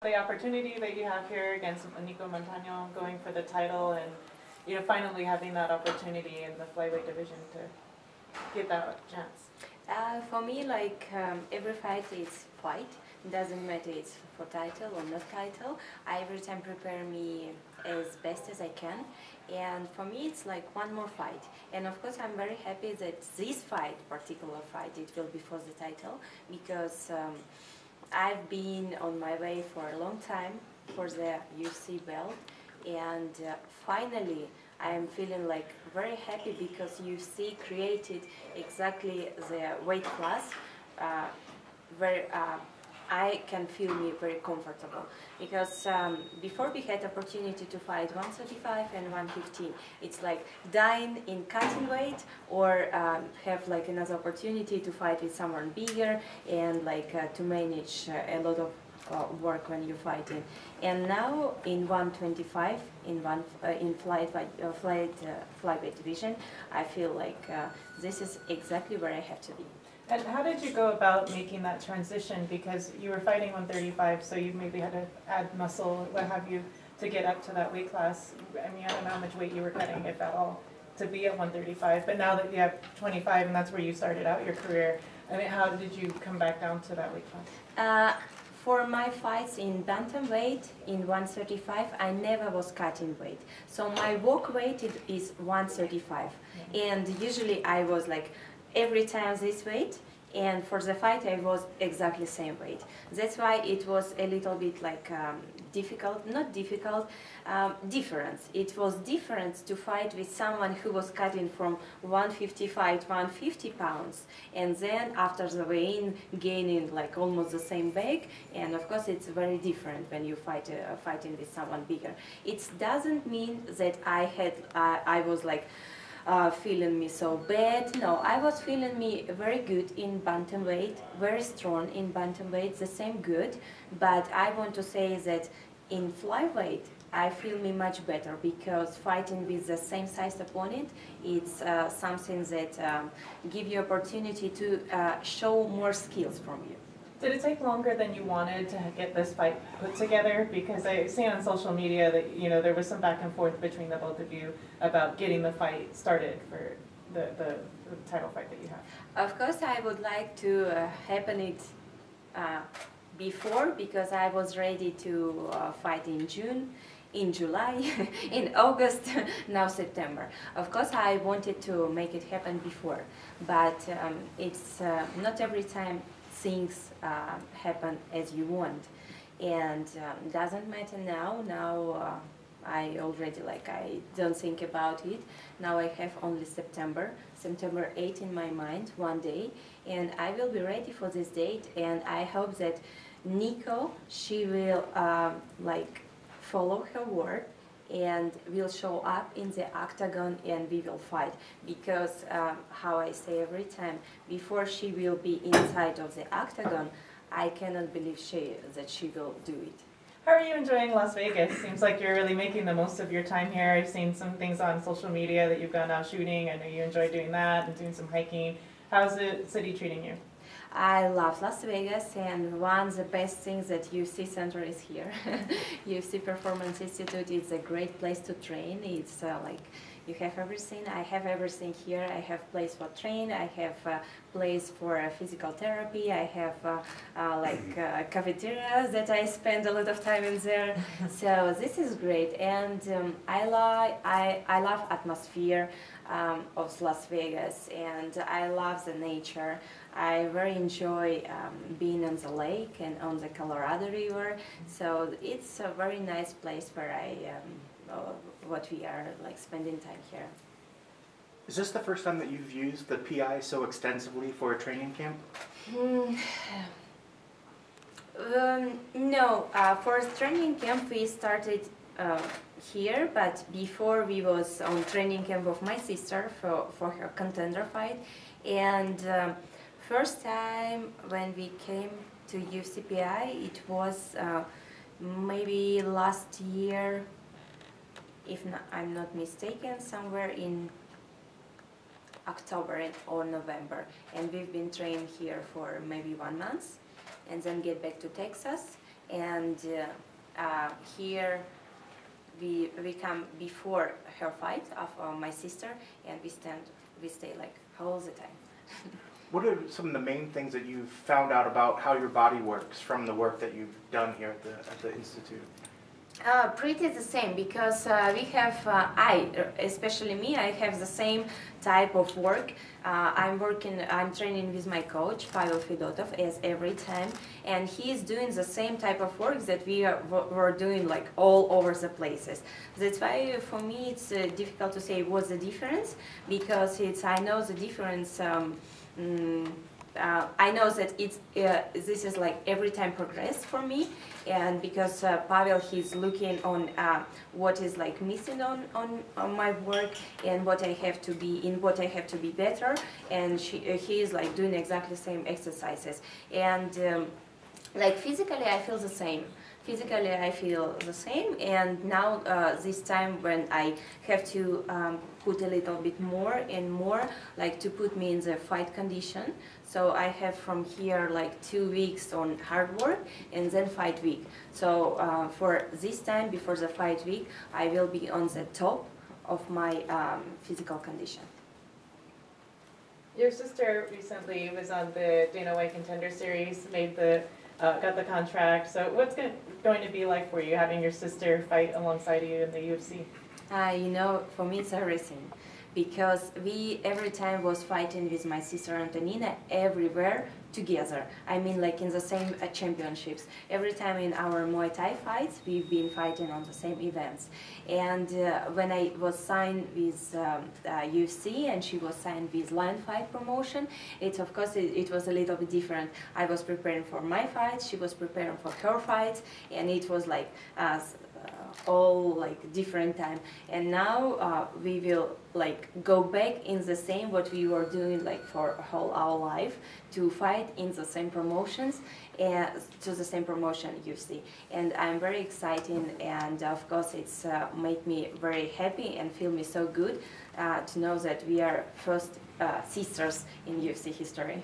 The opportunity that you have here against Nicco Montano, going for the title, and finally having that opportunity in the flyweight division to get that chance. For me, every fight is fight. It doesn't matter it's for title or not title. I every time prepare me as best as I can, and for me it's like one more fight. And of course I'm very happy that this particular fight, it will be for the title, because I've been on my way for a long time for the UFC belt, and finally I am feeling very happy because UFC created exactly the weight class where I can feel me very comfortable, because before we had opportunity to fight 135 and 115. It's like dying in cutting weight, or have another opportunity to fight with someone bigger and to manage a lot of work when you're fighting. And now in 125, in flyweight division, I feel this is exactly where I have to be. And how did you go about making that transition? Because you were fighting 135, so you maybe had to add muscle, what have you, to get up to that weight class. I mean, I don't know how much weight you were cutting, if at all, to be at 135. But now that you have 25, and that's where you started out your career, I mean, how did you come back down to that weight class? For my fights in bantamweight, in 135, I never was cutting weight. So my walk weight is 135. And usually I was every time this weight, and for the fight I was exactly same weight. That's why it was a little bit difference. It was different to fight with someone who was cutting from 155 to 150 pounds, and then after the weigh-in gaining almost the same weight. And of course it's very different when you fighting with someone bigger. It doesn't mean that I was feeling me so bad. No, I was feeling me very good in bantamweight, very strong in bantamweight, the same good. But I want to say that in flyweight, I feel me much better, because fighting with the same size opponent, it's something that give you opportunity to show more skills from you. Did it take longer than you wanted to get this fight put together? Because I see on social media that there was some back and forth between the both of you about getting the fight started for the title fight that you have. Of course, I would like to happen it before, because I was ready to fight in June, in July, in August, now September. Of course, I wanted to make it happen before, but it's not every time things happen as you want, and doesn't matter now. Now I already I don't think about it. Now I have only September 8 in my mind, one day, and I will be ready for this date. And I hope that Nicco, she will follow her word and will show up in the octagon, and we will fight. Because how I say every time, before she will be inside of the octagon, I cannot believe that she will do it. How are you enjoying Las Vegas? Seems like you're really making the most of your time here. I've seen some things on social media that you've gone out shooting. I know you enjoy doing that and doing some hiking. How's the city treating you? I love Las Vegas, and one of the best things that UFC Center is here. UFC Performance Institute is a great place to train. It's you have everything. I have everything here. I have place for train. I have a place for physical therapy. I have cafeteria that I spend a lot of time in there. So this is great, and I love atmosphere of Las Vegas, and I love the nature. I very enjoy being on the lake and on the Colorado River. So it's a very nice place where we are spending time here. Is this the first time that you've used the PI so extensively for a training camp? No, for a training camp we started here, but before we was on training camp of my sister for her contender fight. And first time when we came to UCPI, it was maybe last year, if I'm not mistaken, somewhere in October or November. And we've been training here for maybe 1 month, and then get back to Texas. and here we come before her fight of my sister, and we stay like all the time. What are some of the main things that you've found out about how your body works from the work that you've done here at the Institute? Pretty the same, because we have, especially me, I have the same type of work. I'm training with my coach, Pavel Fedotov, as every time, and he is doing the same type of work that we're doing like all over the places. That's why for me it's difficult to say what's the difference, because I know the difference. I know that this is like every time progress for me, and because Pavel, he's looking on what is like missing on my work and what I have to be better, and he is like doing exactly the same exercises, and like physically I feel the same. Physically I feel the same, and now this time when I have to put a little bit more and more, like to put me in the fight condition. So I have from here like 2 weeks on hard work and then fight week. So for this time before the fight week, I will be on the top of my physical condition. Your sister recently was on the Dana White Contender Series, got the contract. So what's going to be like for you having your sister fight alongside you in the UFC? You know, for me it's everything, because we every time was fighting with my sister Antonina everywhere together. I mean, like in the same championships. Every time in our Muay Thai fights, we've been fighting on the same events. And when I was signed with UFC and she was signed with Lion Fight Promotion, of course it was a little bit different. I was preparing for my fights, she was preparing for her fights, and it was like all like different time. And now we will like go back in the same what we were doing like for whole our life, to fight in the same promotions and to the same promotion UFC. And I'm very excited, and of course it's made me very happy and feel me so good to know that we are first sisters in UFC history.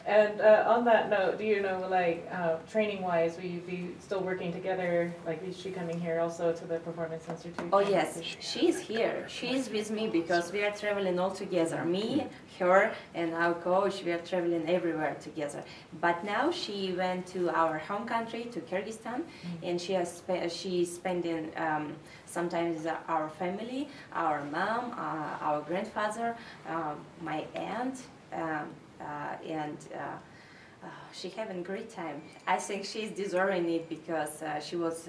And on that note, do you know, like, training-wise, will you be still working together? Like, is she coming here also to the Performance Institute? Oh yes, she's here. She's with me because we are traveling all together. Me, her, and our coach, we are traveling everywhere together. But now she went to our home country, to Kyrgyzstan, and she's spending sometimes our family, our mom, our grandfather, my aunt, and she having a great time. I think she's deserving it because she was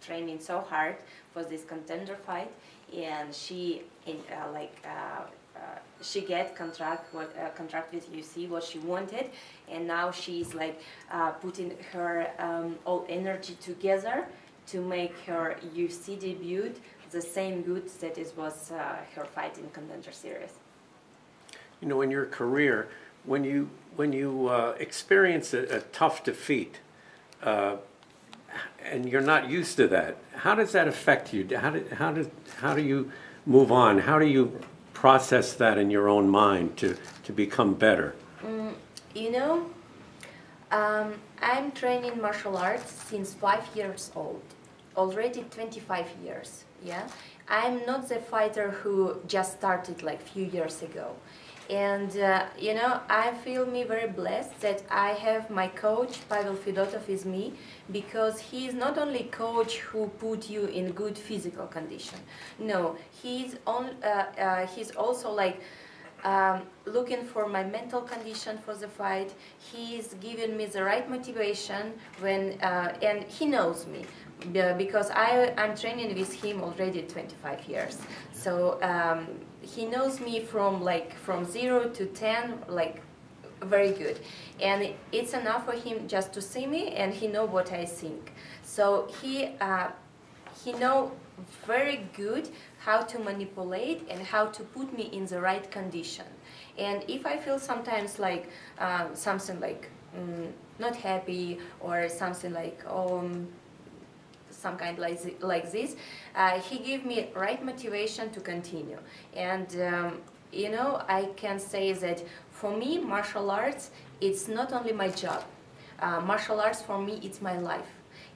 training so hard for this contender fight, and she she get contract with UFC what she wanted, and now she's like putting her all energy together to make her UFC debut the same good that it was her fight in Contender Series. You know, in your career, when you experience a tough defeat, and you're not used to that, how does that affect you? How do you move on? How do you process that in your own mind to become better? You know, I'm training martial arts since 5 years old, already 25 years. Yeah, I'm not the fighter who just started like few years ago. And you know, I feel me very blessed that I have my coach Pavel Fedotov with me, because he is not only coach who put you in good physical condition. No, he's also like looking for my mental condition for the fight. He's giving me the right motivation when and he knows me because I'm training with him already 25 years. So he knows me from 0 to 10, like very good, and it's enough for him just to see me, and he know what I think. So he know very good how to manipulate and how to put me in the right condition. And if I feel sometimes like something like not happy or something like some kind like this, he gave me right motivation to continue. And you know, I can say that for me martial arts, it's not only my job. Martial arts for me, it's my life.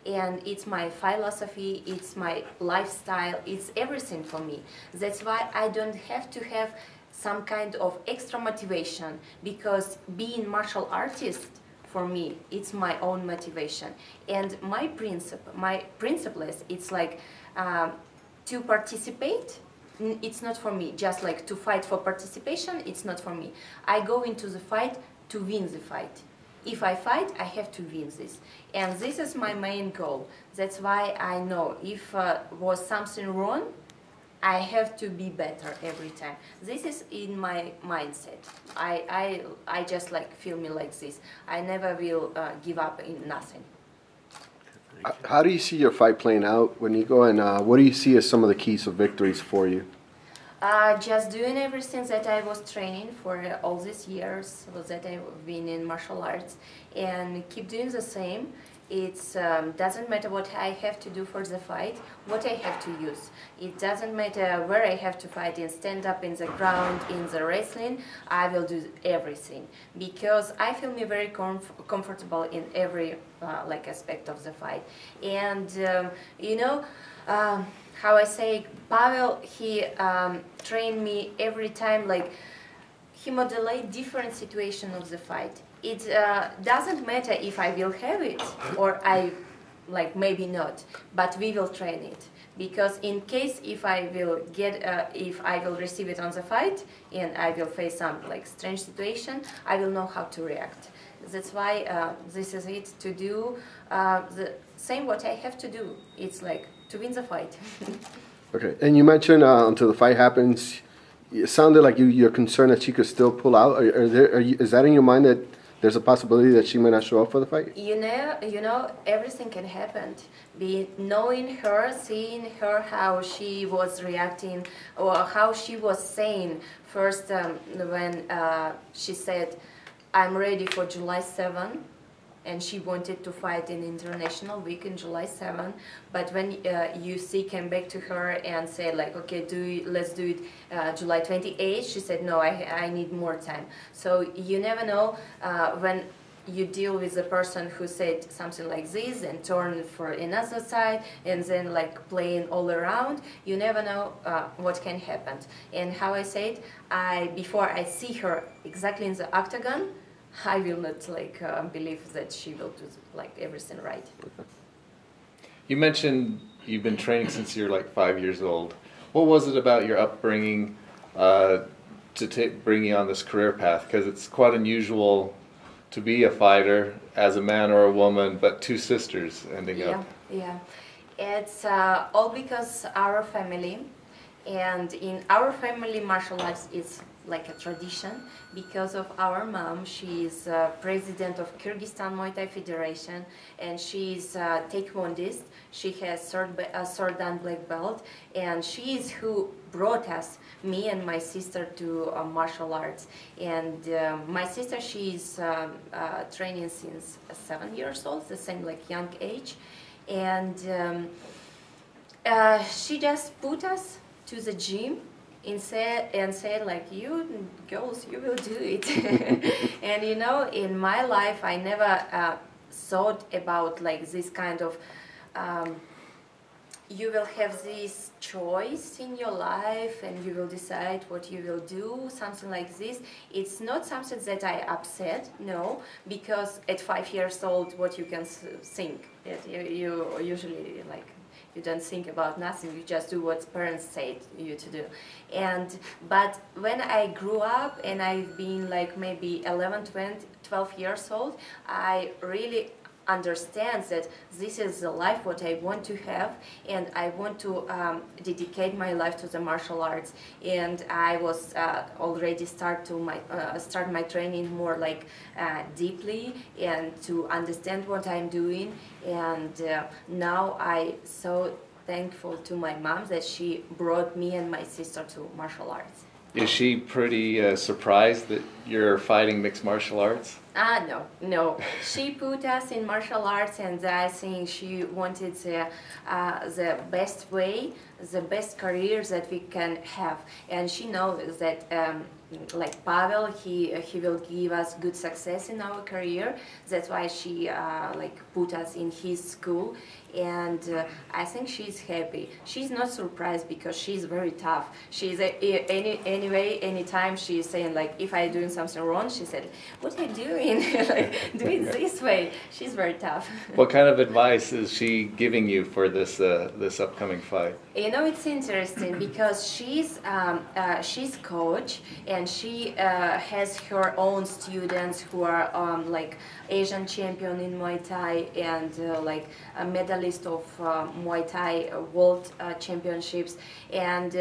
And it's my philosophy, it's my lifestyle, it's everything for me. That's why I don't have to have some kind of extra motivation, because being martial artist, for me, it's my own motivation. And my principle is, it's like to participate, it's not for me. Just like to fight for participation, it's not for me. I go into the fight to win the fight. If I fight, I have to win this. And this is my main goal. That's why I know if was something wrong, I have to be better every time. This is in my mindset. I just like feel me like this. I never will give up in nothing. How do you see your fight playing out, Nicco, and what do you see as some of the keys of victories for you? Just doing everything that I was training for all these years that I've been in martial arts, and keep doing the same. It doesn't matter what I have to do for the fight, what I have to use. It doesn't matter where I have to fight, in stand-up, in the ground, in the wrestling. I will do everything because I feel me very comfortable in every like aspect of the fight. And you know, how I say, Pavel, he trained me every time, like he modeled different situation of the fight. It doesn't matter if I will have it or I like maybe not, but we will train it, because in case if I will get if I will receive it on the fight and I will face some like strange situation, I will know how to react. That's why this is it, to do the same what I have to do. It's like to win the fight. Okay, and you mentioned until the fight happens, it sounded like you're concerned that she could still pull out. Is that in your mind that there's a possibility that she may not show up for the fight? You know, everything can happen. Knowing her, seeing her, how she was reacting, or how she was saying first when she said, "I'm ready for July 7." And she wanted to fight in International Week in July 7. But when UFC came back to her and said like, okay, let's do it July 28, she said, no, I need more time. So you never know when you deal with a person who said something like this and turn for another side and then like playing all around, you never know what can happen. And how I said, before I see her exactly in the octagon, I will not like believe that she will do like everything right. You mentioned you've been training since you're like 5 years old. What was it about your upbringing to bring you on this career path? Because it's quite unusual to be a fighter as a man or a woman, but two sisters ending up. Yeah, it's all because our family, and in our family martial arts is like a tradition, because of our mom. She is president of Kyrgyzstan Muay Thai Federation, and she is taekwondist. She has third dan black belt, and she is who brought us, me and my sister, to martial arts. And my sister, she is training since 7 years old, the same like young age, and she just put us to the gym and said like, you girls, you will do it. And you know, in my life I never thought about like this kind of you will have this choice in your life and you will decide what you will do, something like this. It's not something that I upset, no, because at 5 years old what you can think, you usually like, you don't think about nothing, you just do what parents say you to do. But when I grew up and I've been like maybe 11, 12 years old, I really understand that this is the life what I want to have, and I want to dedicate my life to the martial arts. And I was already start my training more like deeply and to understand what I'm doing. And now I so thankful to my mom that she brought me and my sister to martial arts. Is she pretty surprised that you're fighting mixed martial arts? No. She put us in martial arts, and I think she wanted the best way, the best career that we can have. And she knows that, like Pavel, he will give us good success in our career. That's why she like put us in his school. And I think she's happy. She's not surprised because she's very tough. She's anyway, anytime she's saying like, if I'm doing something wrong, she said, "What are you doing? Like, do it this way." She's very tough. What kind of advice is she giving you for this this upcoming fight? You know, it's interesting because she's coach, and she has her own students who are like Asian champion in Muay Thai and like a medalist of Muay Thai World Championships, and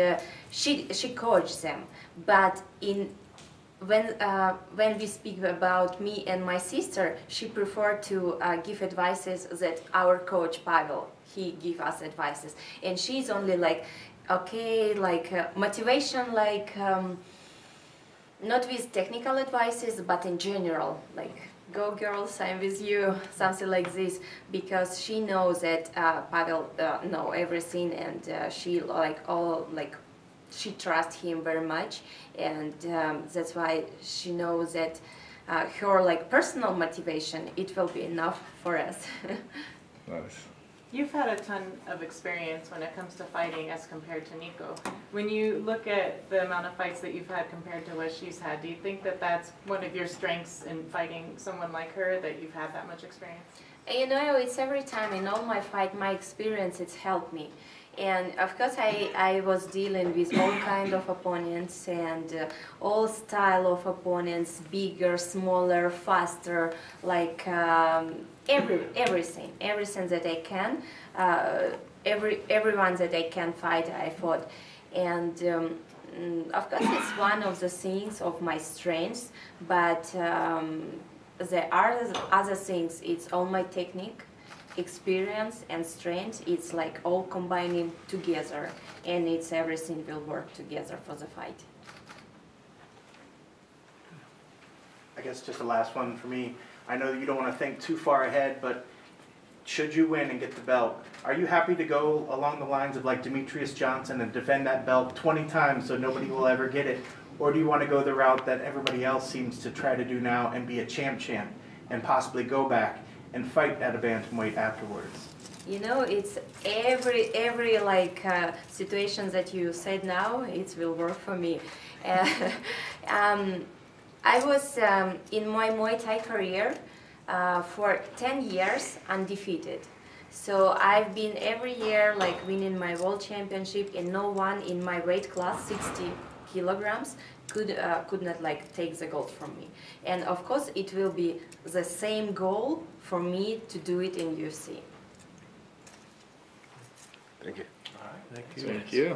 she coaches them. But when we speak about me and my sister, she preferred to give advices that our coach Pavel, he give us advices, and she's only like, okay, like motivation, like not with technical advices, but in general, like, go girls, I'm with you, something like this, because she knows that Pavel know everything, and she she trusts him very much, and that's why she knows that her like personal motivation, it will be enough for us. Nice. You've had a ton of experience when it comes to fighting as compared to Nicco. When you look at the amount of fights that you've had compared to what she's had, do you think that that's one of your strengths in fighting someone like her, that you've had that much experience? You know, it's every time in all my fight, my experience, it's helped me. And of course I was dealing with all kind of opponents and all style of opponents, bigger, smaller, faster, like everything that I can, everyone that I can fight, I fought. And of course it's one of the things of my strengths, but there are other things, it's all my technique, experience and strength. It's like all combining together, and it's everything will work together for the fight. I guess just the last one for me. I know that you don't want to think too far ahead, but should you win and get the belt, are you happy to go along the lines of like Demetrius Johnson and defend that belt 20 times so nobody will ever get it? Or do you want to go the route that everybody else seems to try to do now and be a champ and possibly go back and fight at a bantamweight afterwards? You know, it's every like situation that you said now, it will work for me. I was in my Muay Thai career for 10 years undefeated. So I've been every year like winning my world championship, and no one in my weight class, 60 kilograms, could not like take the gold from me. And of course it will be the same goal for me to do it in UFC. Thank you. All right, Thank you.